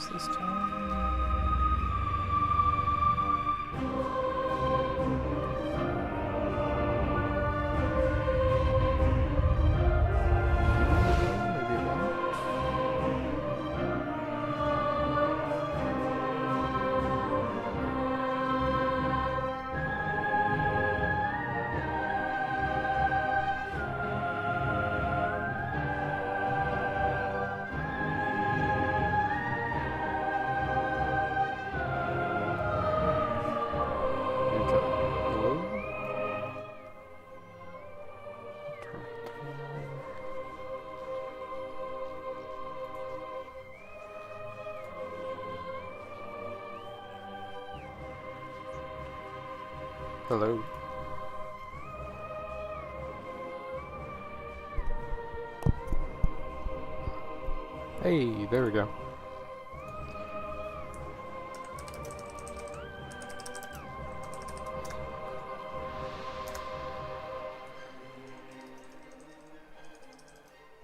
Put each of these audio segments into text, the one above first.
steps this time. Maybe it won't. Hello. Hey, there we go.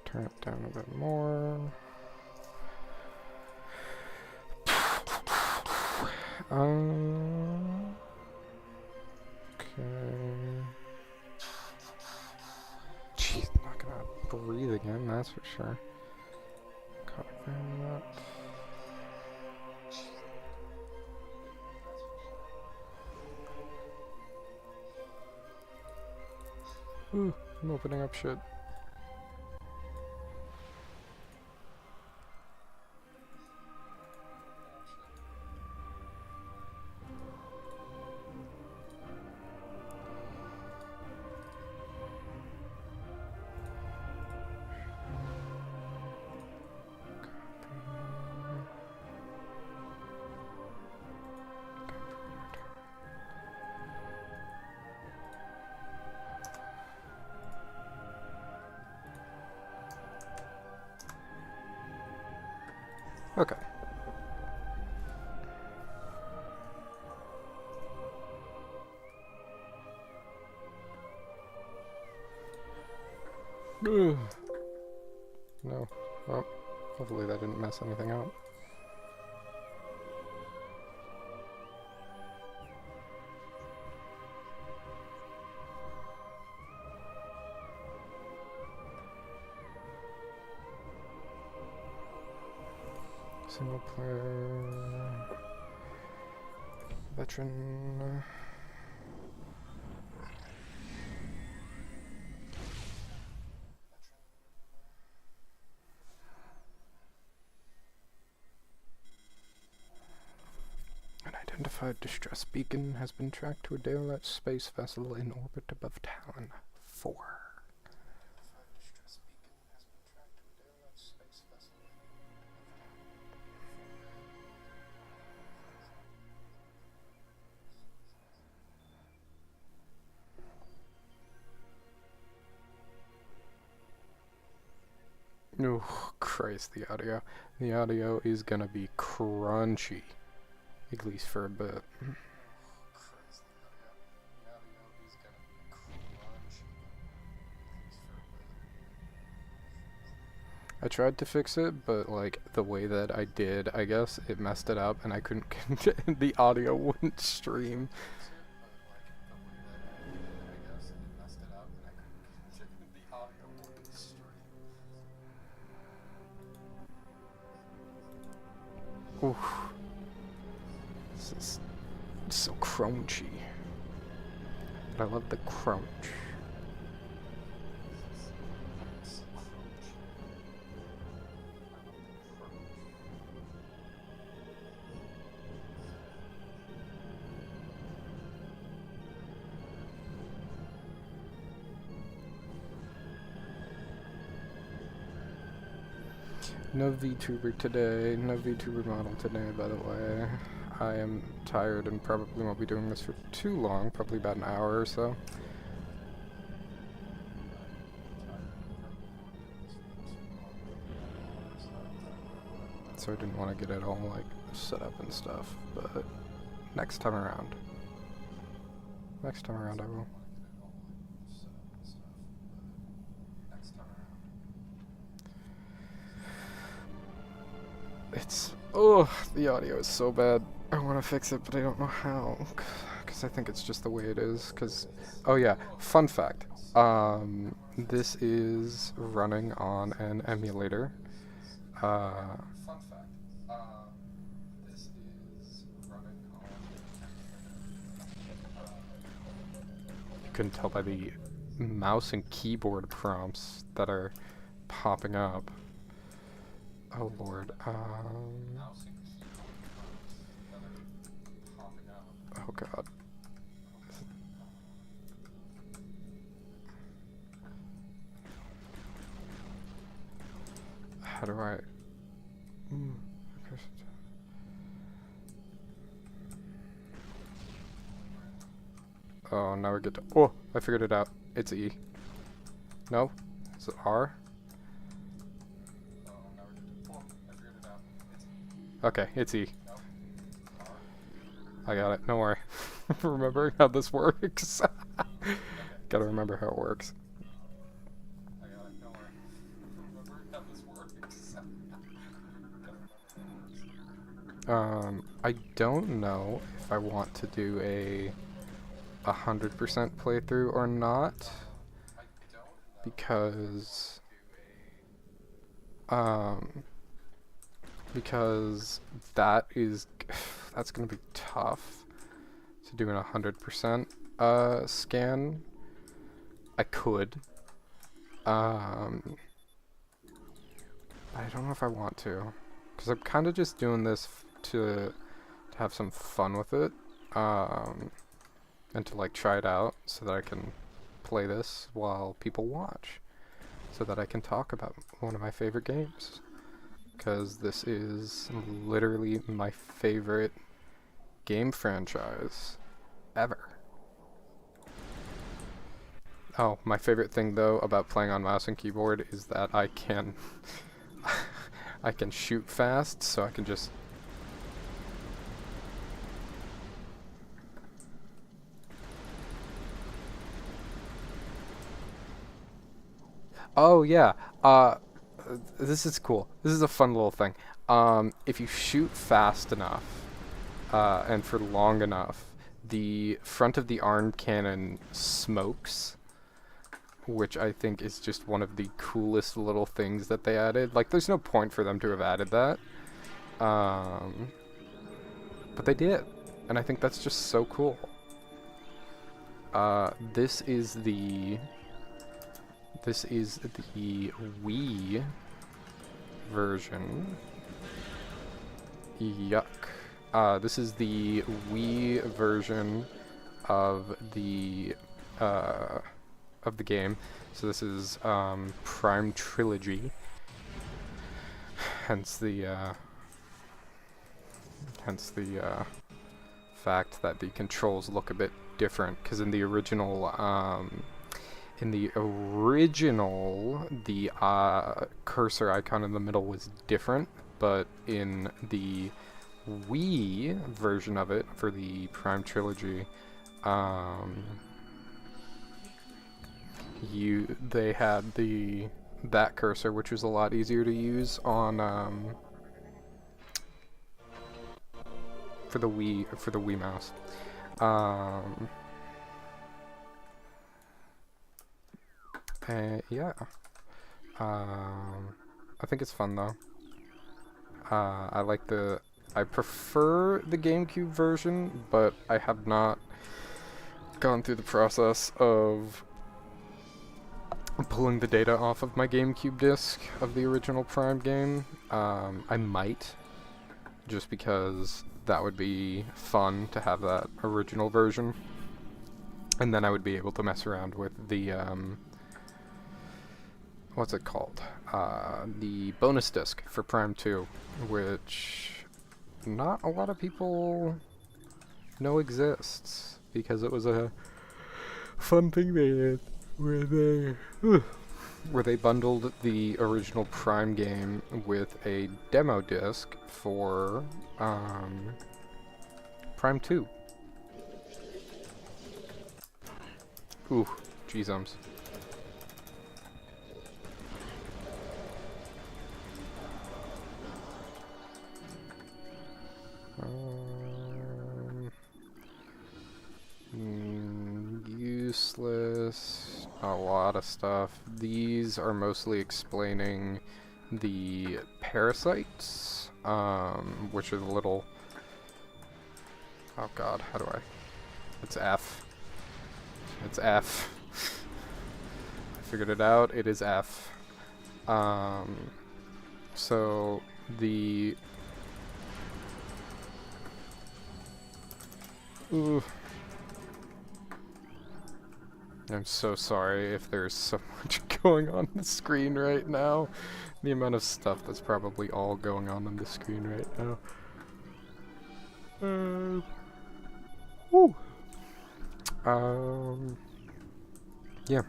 Turn it down a bit more. Okay. Jeez, not gonna breathe again, that's for sure. Copy that. Ooh, I'm opening up shit. Okay. Ugh. No. Well, hopefully that didn't mess anything up. Single player, veteran. An identified distress beacon has been tracked to a daylight space vessel in orbit above Talon 4. Oh, Christ, the audio. The audio is gonna be crunchy. At least for a bit. I tried to fix it, but like the way that I did, I guess it messed it up and I couldn't, the audio wouldn't stream. Oof. This is so crunchy. But I love the crunch. No VTuber today, no VTuber model today, by the way. I am tired and probably won't be doing this for too long, probably about an hour or so. So I didn't want to get it all like set up and stuff, but next time around. Next time around I will. It's Oh, the audio is so bad. I want to fix it, but I don't know how. Because I think it's just the way it is. Because, oh yeah, fun fact. This is running on an emulator. Fun fact. This is running on. You couldn't tell by the mouse and keyboard prompts that are popping up. Oh lord. Oh god. How do I... Oh, now we get to... Oh, I figured it out. It's E. No? Is it R? Okay, it's E. I got it. Don't worry. Remember how this works. Gotta remember how it works. I got it. Don't worry. Remember how this works. I don't know if I want to do a 100% playthrough or not, because that's gonna be tough to do an 100% scan. I could, but I don't know if I want to, because I'm kind of just doing this to have some fun with it, and to like try it out so that I can play this while people watch, so that I can talk about one of my favorite games, because this is literally my favorite game franchise ever. Oh, my favorite thing though about playing on mouse and keyboard is that I can I can shoot fast, so I can just... Oh yeah, this is cool. This is a fun little thing. If you shoot fast enough, and for long enough, the front of the arm cannon smokes, which I think is just one of the coolest little things that they added. Like, there's no point for them to have added that. But they did, and I think that's just so cool. This is the Wii version. Yuck. This is the Wii version of the game. So this is Prime Trilogy. Hence the fact that the controls look a bit different, because in the original the cursor icon in the middle was different, but in the Wii version of it for the Prime Trilogy, they had that cursor, which was a lot easier to use on for the Wii mouse. Yeah. I think it's fun though. I prefer the GameCube version, but I have not gone through the process of pulling the data off of my GameCube disc of the original Prime game. I might, just because that would be fun to have that original version, and then I would be able to mess around with the what's it called? The bonus disc for Prime 2, which not a lot of people know exists, because it was a fun thing they did where they bundled the original Prime game with a demo disc for Prime 2. Ooh, jeezums. Useless. A lot of stuff. These are mostly explaining the parasites, which are the little... Oh god, how do I... It's F. It's F. I figured it out. It is F. So the... Ooh. I'm so sorry if there's so much going on the screen right now. The amount of stuff that's probably all going on the screen right now. Woo. Yeah.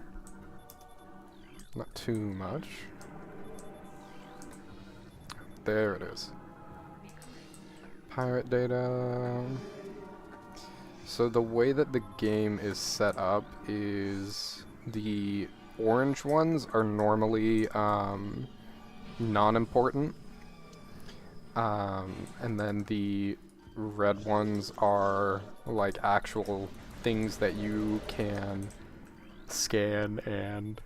Not too much. There it is. Pirate data. So the way that the game is set up is the orange ones are normally non-important, and then the red ones are like actual things that you can scan and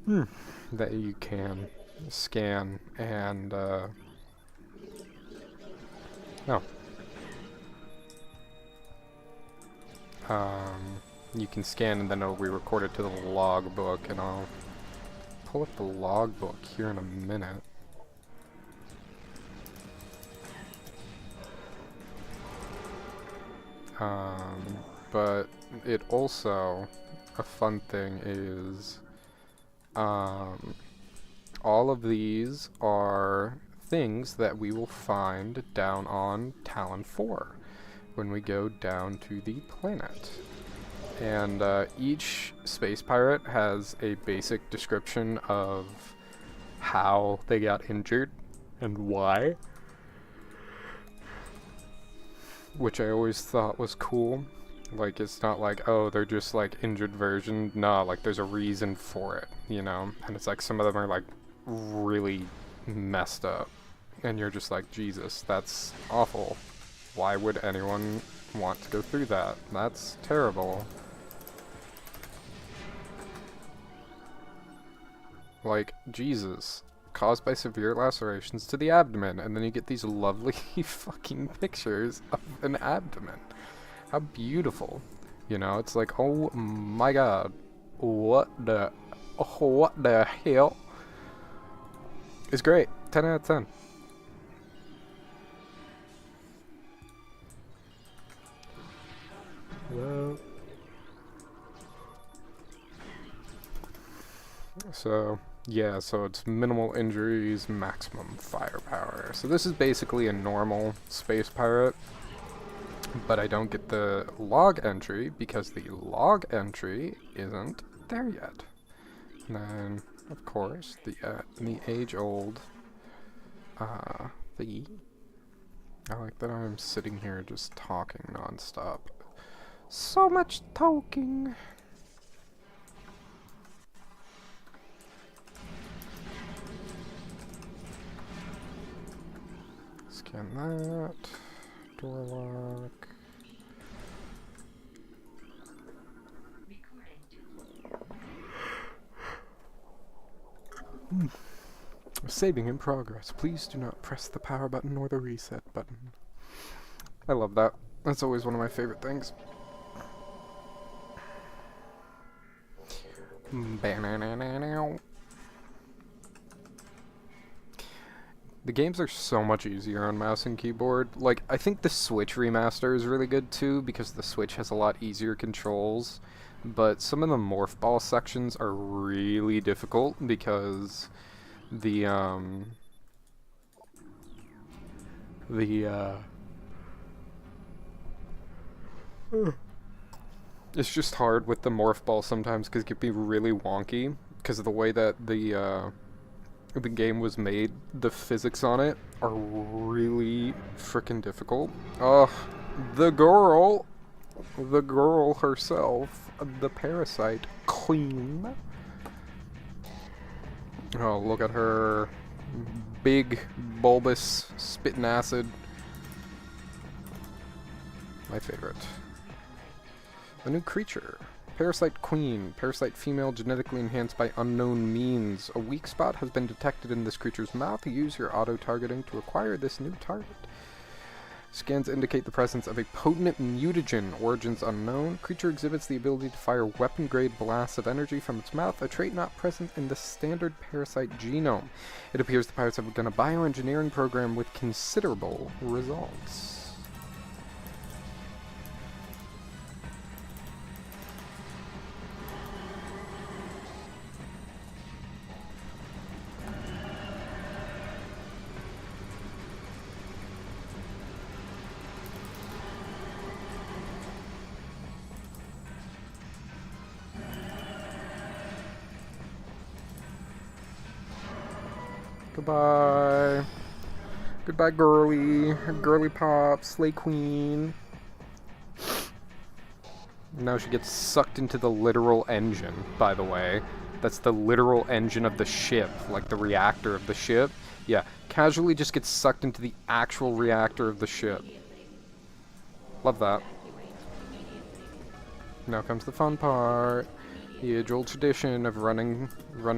you can scan and then it'll be recorded to the logbook, and I'll pull up the logbook here in a minute. But it also, a fun thing is, all of these are things that we will find down on Talon 4 when we go down to the planet. And each space pirate has a basic description of how they got injured and why, which I always thought was cool. Like, it's not like, oh, they're just like injured version. No, like there's a reason for it, you know? And it's like some of them are like really messed up. And you're just like, Jesus, that's awful. Why would anyone want to go through that? That's terrible. Like, Jesus. Caused by severe lacerations to the abdomen. And then you get these lovely fucking pictures of an abdomen. How beautiful. You know, it's like, oh my god. What the hell? It's great. 10 out of 10. Hello. So, yeah, so it's minimal injuries, maximum firepower. So this is basically a normal space pirate, but I don't get the log entry because the log entry isn't there yet. And then, of course, the age-old thingy. I like that I'm sitting here just talking non-stop. So much talking. Scan that. Door lock. Saving in progress. Please do not press the power button or the reset button. I love that. That's always one of my favorite things. The games are so much easier on mouse and keyboard. Like, I think the Switch remaster is really good too, because the Switch has a lot easier controls. But some of the morph ball sections are really difficult because it's just hard with the morph ball sometimes because it can be really wonky because of the way that the game was made. The physics on it are really freaking difficult. The girl herself, the parasite queen. Oh, look at her. big, bulbous, spitting acid. My favorite. A new creature. Parasite Queen. Parasite female genetically enhanced by unknown means. A weak spot has been detected in this creature's mouth. Use your auto-targeting to acquire this new target. Scans indicate the presence of a potent mutagen, origins unknown. Creature exhibits the ability to fire weapon-grade blasts of energy from its mouth, a trait not present in the standard parasite genome. It appears the pirates have begun a bioengineering program with considerable results. Goodbye. Goodbye, girly. Girly pop. Slay queen. Now she gets sucked into the literal engine, by the way. That's the literal engine of the ship, like the reactor of the ship. Yeah, casually just gets sucked into the actual reactor of the ship. Love that. Now comes the fun part. The age-old tradition of running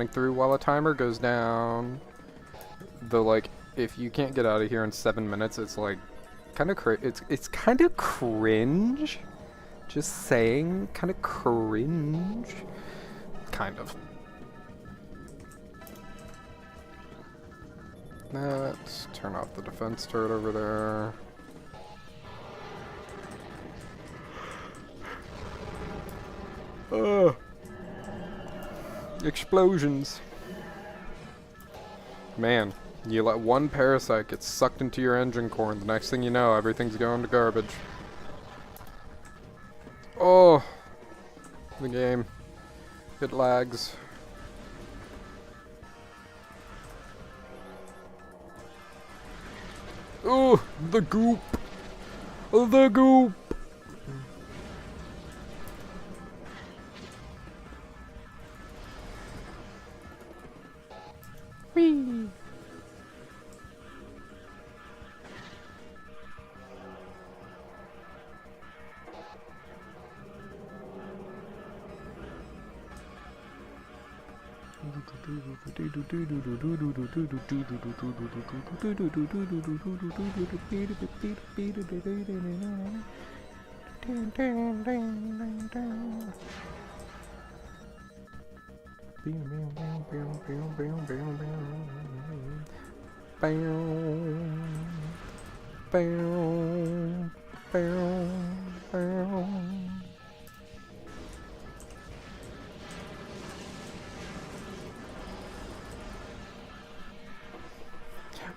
through while a timer goes down. Though, like, if you can't get out of here in 7 minutes, it's like kind of it's kind of cringe. Just saying, kind of cringe. Kind of. Let's turn off the defense turret over there. Explosions. Man, you let one parasite get sucked into your engine core, and the next thing you know, everything's going to garbage. Oh, the game. It lags. Oh, the goop. The goop. Whee.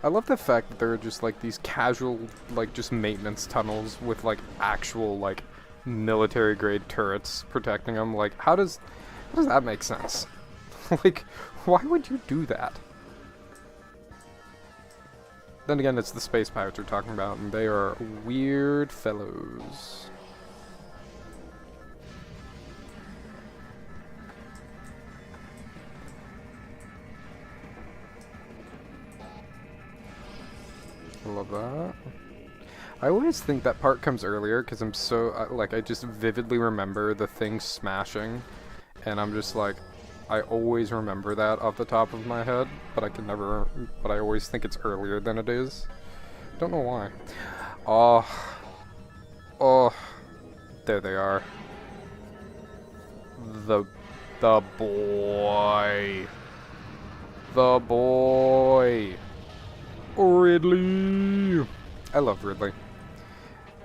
I love the fact that there are just like these casual, like just maintenance tunnels with like actual like military grade turrets protecting them. Like, how does that make sense? Like, why would you do that? Then again, it's the space pirates we're talking about, and they are weird fellows. I love that. I always think that part comes earlier because I'm so, like, I just vividly remember the thing smashing, and I'm just like, I always remember that off the top of my head, but I can never, but I always think it's earlier than it is. Don't know why. Oh, there they are. The boy. The boy. Ridley. I love Ridley.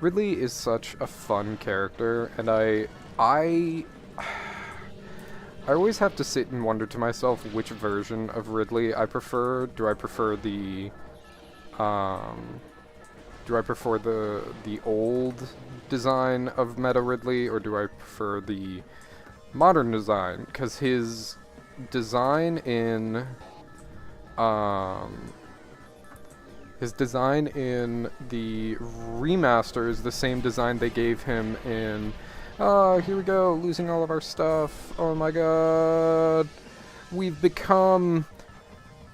Ridley is such a fun character, and I always have to sit and wonder to myself which version of Ridley I prefer. Do I prefer the old design of Meta Ridley, or do I prefer the modern design? Because his design in the remaster is the same design they gave him in, oh, here we go, losing all of our stuff. Oh my god. We've become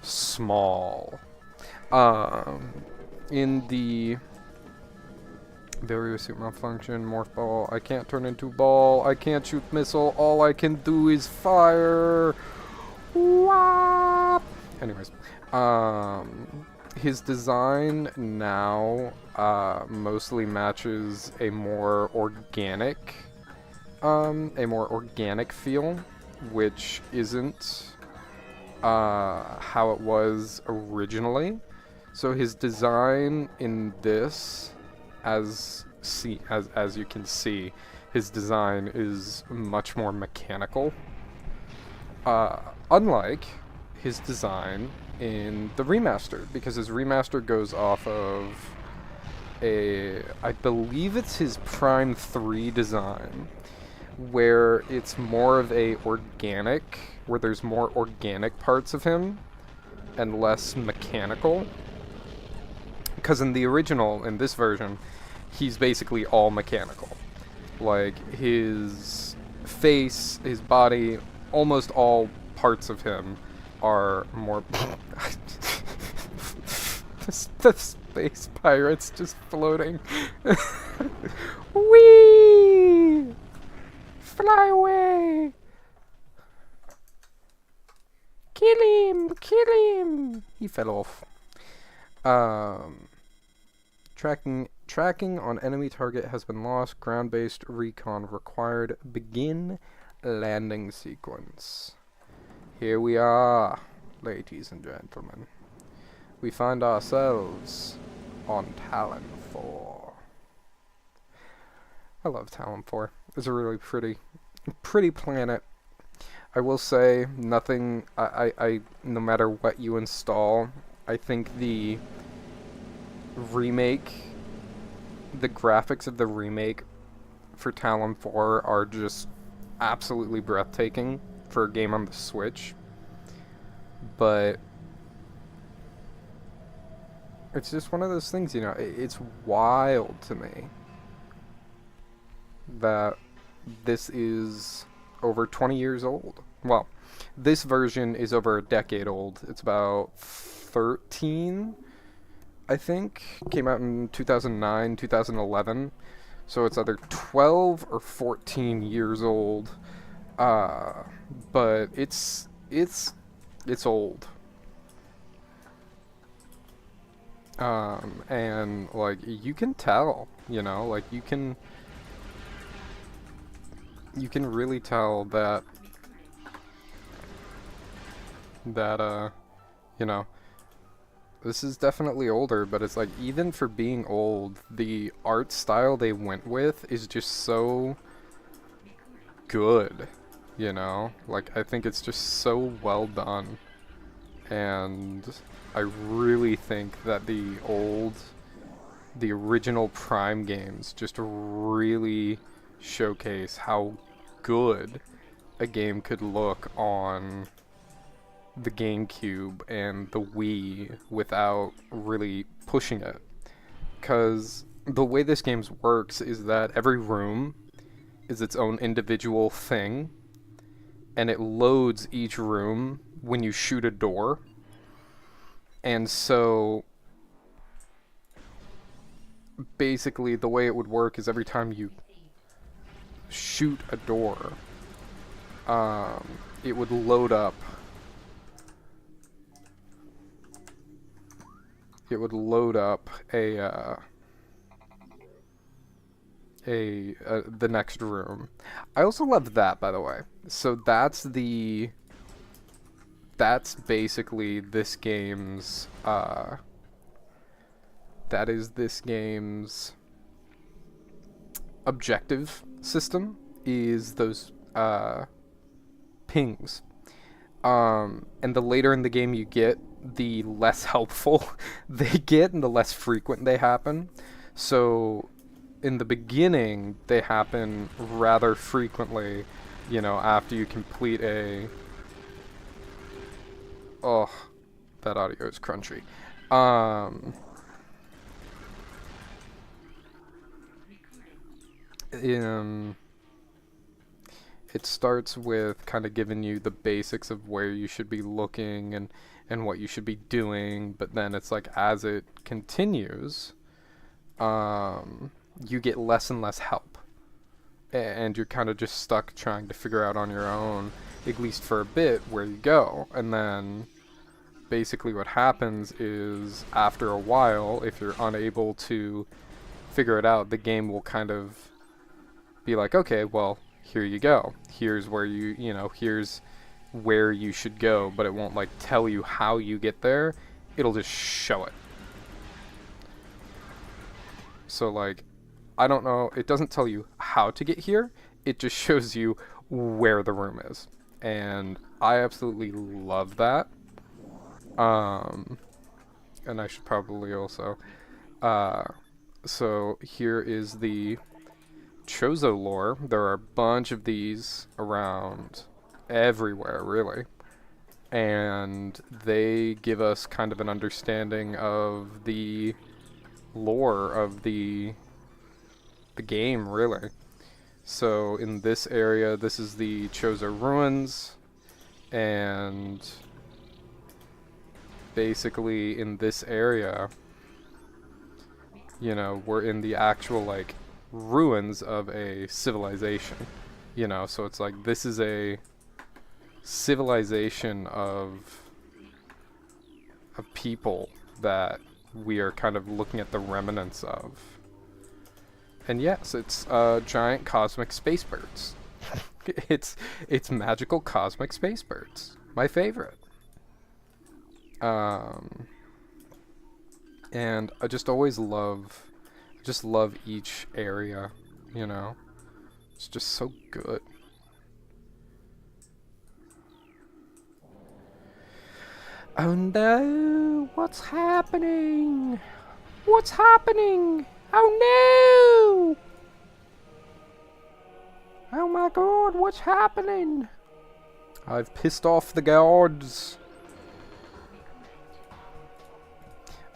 small. Um, in the various suit malfunction, morph ball. I can't turn into ball. I can't shoot missile. All I can do is fire. Whop! Anyways, his design now mostly matches a more organic feel, which isn't how it was originally. So his design in this, as you can see, his design is much more mechanical. Unlike his design in the remaster, because his remaster goes off of I believe it's his Prime 3 design, where it's more of where there's more organic parts of him and less mechanical. Because in the original, in this version, he's basically all mechanical. Like, his face, his body, almost all parts of him are more... the space pirates just floating. Whee! Fly away! Kill him! Kill him! He fell off. Tracking on enemy target has been lost. Ground-based recon required. Begin landing sequence. Here we are, ladies and gentlemen. We find ourselves on Talon 4. I love Talon 4. It's a really pretty planet. I will say, nothing, no matter what you install, I think the remake, the graphics of the remake for Talon 4 are just absolutely breathtaking for a game on the Switch. But it's just one of those things, you know, it's wild to me that this is over 20 years old. Well, this version is over a decade old. It's about 13, I think. Came out in 2009, 2011. So it's either 12 or 14 years old. But it's old. And like you can tell, you know, like you can really tell that you know, this is definitely older, but it's like, even for being old, the art style they went with is just so good, you know? Like, I think it's just so well done. And I really think that the original Prime games just really showcase how good a game could look on the GameCube and the Wii without really pushing it. Because the way this game works is that every room is its own individual thing, and it loads each room when you shoot a door. And so basically the way it would work is every time you shoot a door, it would load up the next room. I also love that, by the way. So that's basically this game's that is this game's objective system, is those pings. And the later in the game you get, the less helpful they get and the less frequent they happen. So in the beginning, they happen rather frequently, you know, after you complete oh, that audio is crunchy. it starts with kind of giving you the basics of where you should be looking and what you should be doing, but then it's like as it continues, you get less and less help, and you're kind of just stuck trying to figure out on your own, at least for a bit, where you go. And then basically what happens is after a while, if you're unable to figure it out, the game will kind of be like, okay, well, here you go. Here's where here's where you should go, but it won't like tell you how you get there. It'll just show it. So like, I don't know, it doesn't tell you how to get here. It just shows you where the room is. And I absolutely love that. And I should probably also so here is the Chozo lore. There are a bunch of these around everywhere, really. And they give us kind of an understanding of the lore of the game, really. So in this area, this is the Chozo ruins, and basically in this area, we're in the actual like ruins of a civilization, so it's like this is a civilization of people that we are kind of looking at the remnants of. And yes, it's giant cosmic space birds. it's magical cosmic space birds. My favorite. And I just always love each area, It's just so good. Oh no! What's happening? What's happening? Oh no! Oh my god, what's happening? I've pissed off the guards.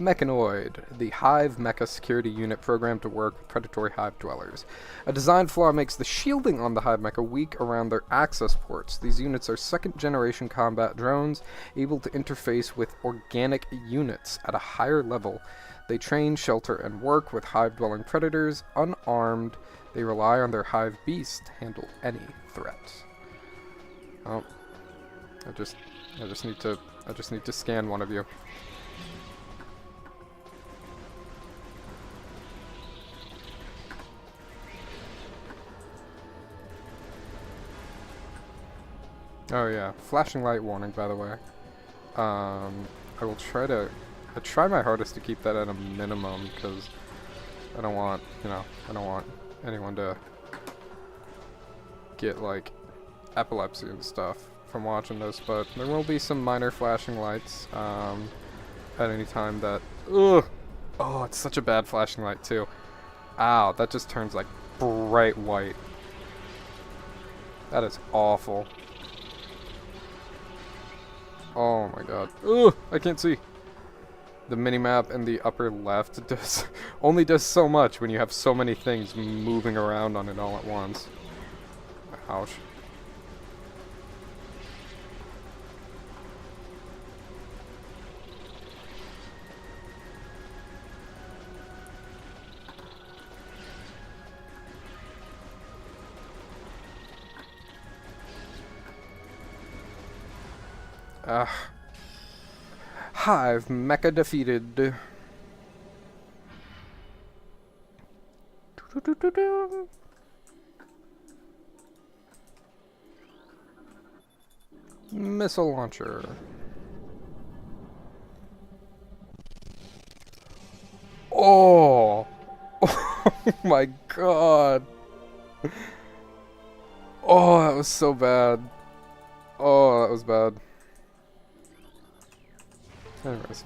Mechanoid, the Hive Mecha security unit programmed to work with predatory Hive dwellers. A design flaw makes the shielding on the Hive Mecha weak around their access ports. These units are second-generation combat drones, able to interface with organic units at a higher level. They train, shelter, and work with Hive-dwelling predators. Unarmed, they rely on their Hive beasts to handle any threat. Oh, I just need to scan one of you. Oh yeah, flashing light warning, by the way. I will try my hardest to keep that at a minimum, because I don't want anyone to get, like, epilepsy and stuff from watching this, but there will be some minor flashing lights, at any time that, ugh! Oh, it's such a bad flashing light, too. Ow, that just turns, like, bright white. That is awful. Oh my god. Ugh! I can't see. The minimap in the upper left only does so much when you have so many things moving around on it all at once. Ouch. Hive Mecha defeated. Missile launcher. Oh! Oh my god. Oh, that was so bad. Oh, that was bad. Anyways.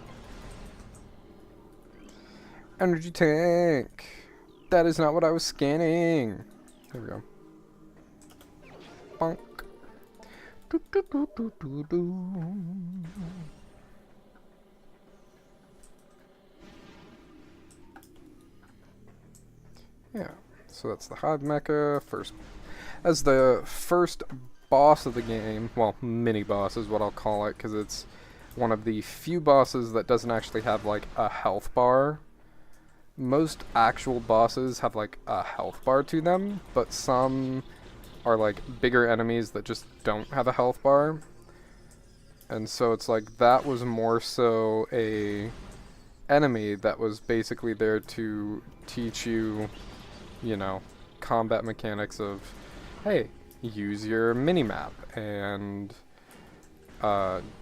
Energy tank. That is not what I was scanning. There we go. Bonk. Do, do, do, do, do, do. Yeah, so that's the Hive Mecha first. as the first boss of the game, well, mini boss is what I'll call it, because it's one of the few bosses that doesn't actually have like a health bar. Most actual bosses have like a health bar to them, but some are like bigger enemies that just don't have a health bar. And so it's like that was more so a enemy that was basically there to teach you, you know, combat mechanics of, hey, use your minimap and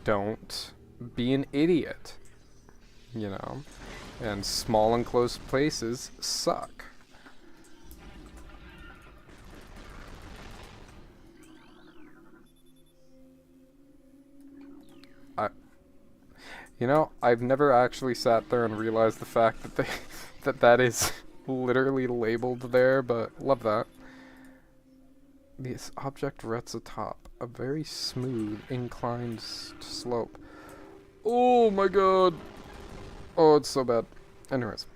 don't be an idiot, you know, and small and close places suck. You know, I've never actually sat there and realized the fact that that is literally labeled there, but love that. This object rests atop a very smooth, inclined slope. Oh my god! Oh, it's so bad. Anyways.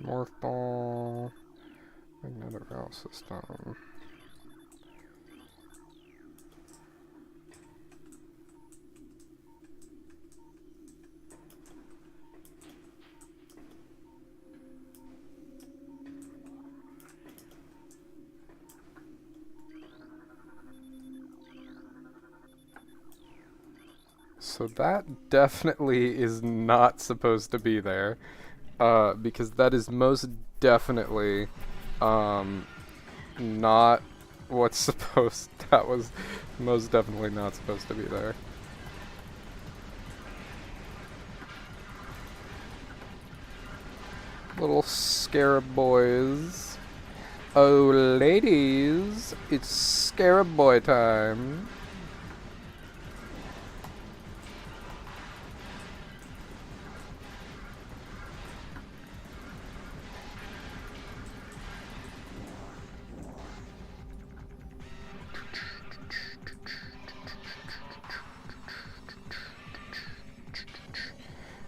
Morph ball. Magnetic rail system. So that definitely is not supposed to be there, because that is most definitely, not what's supposed. That was most definitely not supposed to be there. Little scarab boys. Oh, ladies, it's scarab boy time.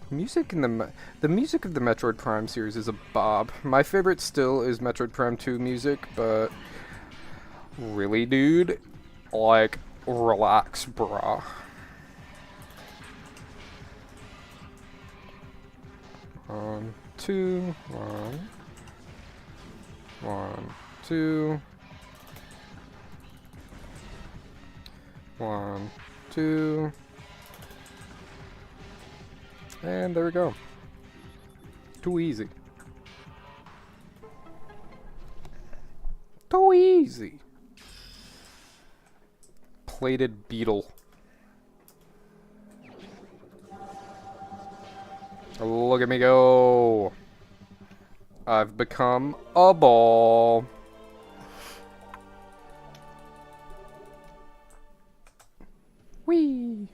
Music in the music of the Metroid Prime series is a bob. My favorite still is Metroid Prime 2 music, but really, dude, like, relax, brah. One, two, one, two, one, two. And there we go. Too easy. Too easy. Plated beetle. Look at me go. I've become a ball. Whee!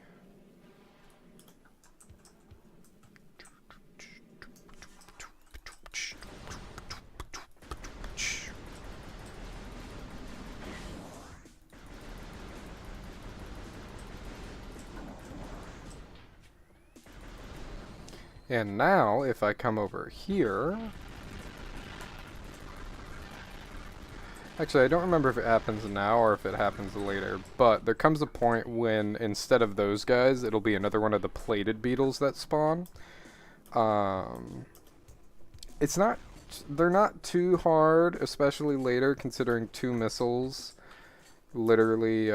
And now, if I come over here... Actually, I don't remember if it happens now or if it happens later, but there comes a point when, instead of those guys, it'll be another one of the plated beetles that spawn. It's not... They're not too hard, especially later, considering 2 missiles literally,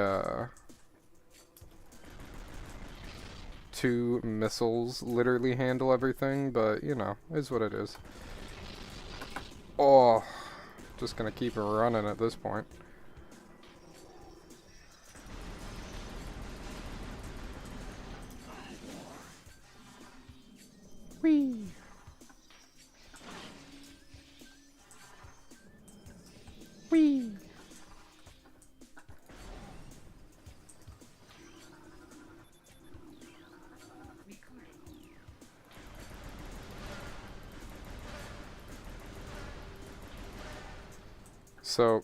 2 missiles literally handle everything, but, you know, is what it is. Oh, just gonna keep it running at this point. Whee! Whee! So,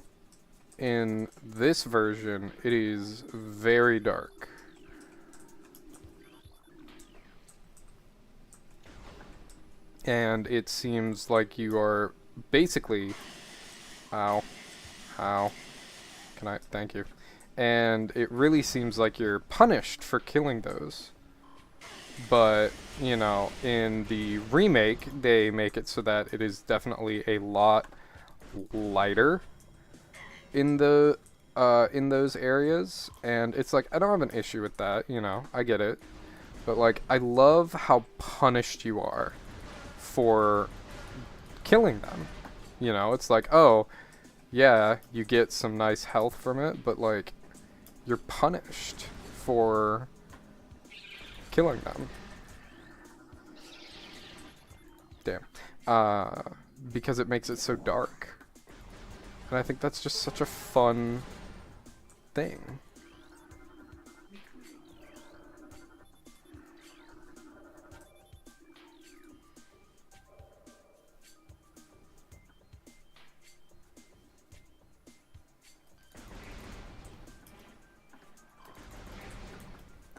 in this version, it is very dark. And it seems like you are basically... Ow. Ow. Can I... Thank you. And it really seems like you're punished for killing those. But, you know, in the remake, they make it so that it is definitely a lot lighter in the in those areas, and it's like I don't have an issue with that, you know, I get it. But like I love how punished you are for killing them. You know, it's like, oh, yeah, you get some nice health from it, but like you're punished for killing them. Damn. Because it makes it so dark. And I think that's just such a fun thing.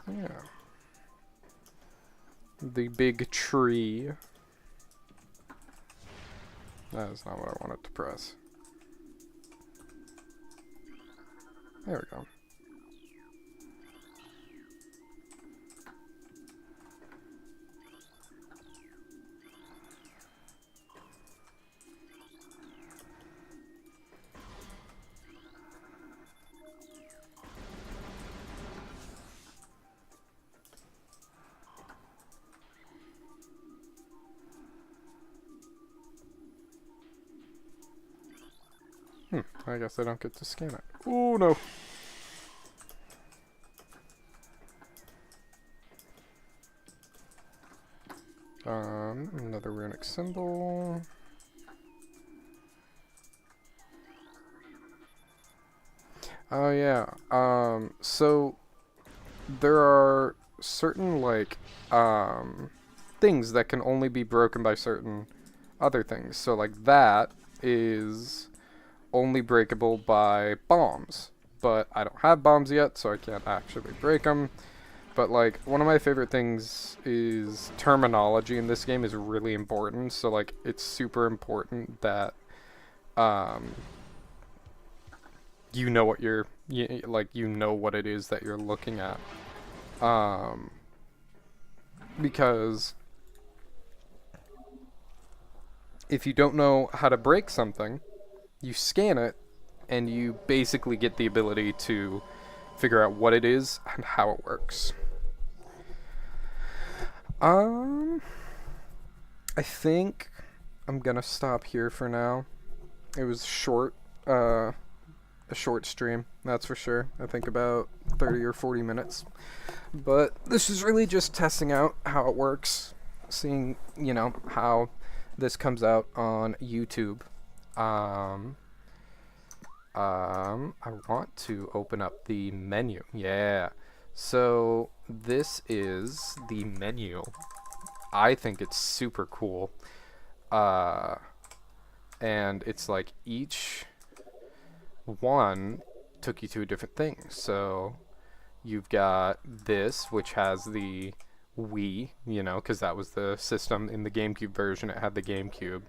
Yeah. The big tree. That is not what I wanted to press. There we go. I guess I don't get to scan it. Oh no. Another runic symbol. Oh yeah. So there are certain like things that can only be broken by certain other things. So like that is only breakable by bombs. But I don't have bombs yet, so I can't actually break them. But like one of my favorite things is terminology in this game is really important. So like it's super important that you know what you know what it is that you're looking at. Because if you don't know how to break something, you scan it and you basically get the ability to figure out what it is and how it works. I think I'm gonna stop here for now. It was a short stream, that's for sure. I think about 30 or 40 minutes. But this is really just testing out how it works, seeing, you know, how this comes out on YouTube. I want to open up the menu. Yeah. So this is the menu. I think it's super cool. And it's like each one took you to a different thing. So you've got this, which has the Wii, you know, because that was the system in the GameCube version. It had the GameCube.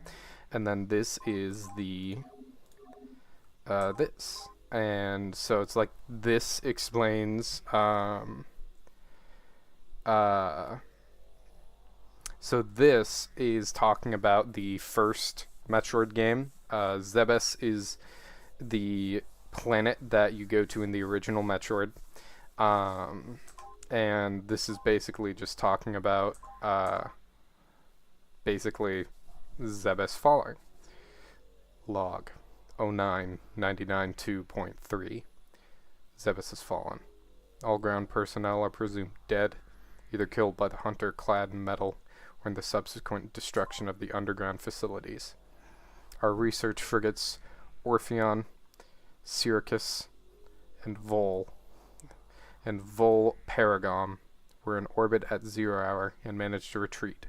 And then this is the this. And so it's like this explains so this is talking about the first Metroid game. Zebes is the planet that you go to in the original Metroid. And this is basically just talking about basically Zebes falling. Log 0999.2.3. Zebes has fallen. All ground personnel are presumed dead, either killed by the hunter clad in metal or in the subsequent destruction of the underground facilities. Our research frigates Orpheon, Syracuse, and Vol Paragom were in orbit at 0 hour and managed to retreat.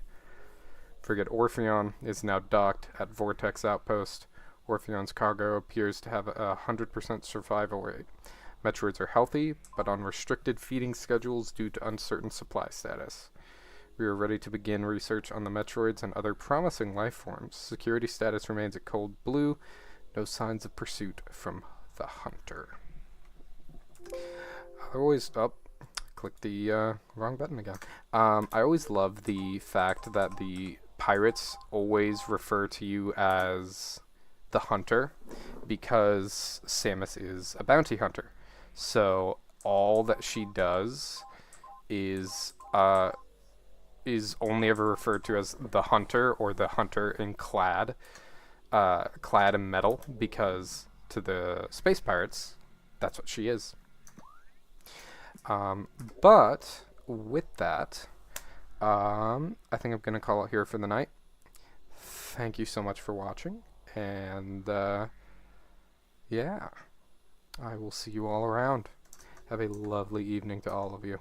Frigate Orpheon is now docked at Vortex Outpost. Orpheon's cargo appears to have a 100% survival rate. Metroids are healthy, but on restricted feeding schedules due to uncertain supply status. We are ready to begin research on the Metroids and other promising life forms. Security status remains at cold blue. No signs of pursuit from the hunter. I always... Oh, click the wrong button again. I always love the fact that the pirates always refer to you as the hunter, because Samus is a bounty hunter. So all that she does is only ever referred to as the hunter or the hunter in clad in metal, because to the space pirates, that's what she is. But with that, I think I'm gonna call it here for the night. Thank you so much for watching, and yeah, I will see you all around. Have a lovely evening to all of you.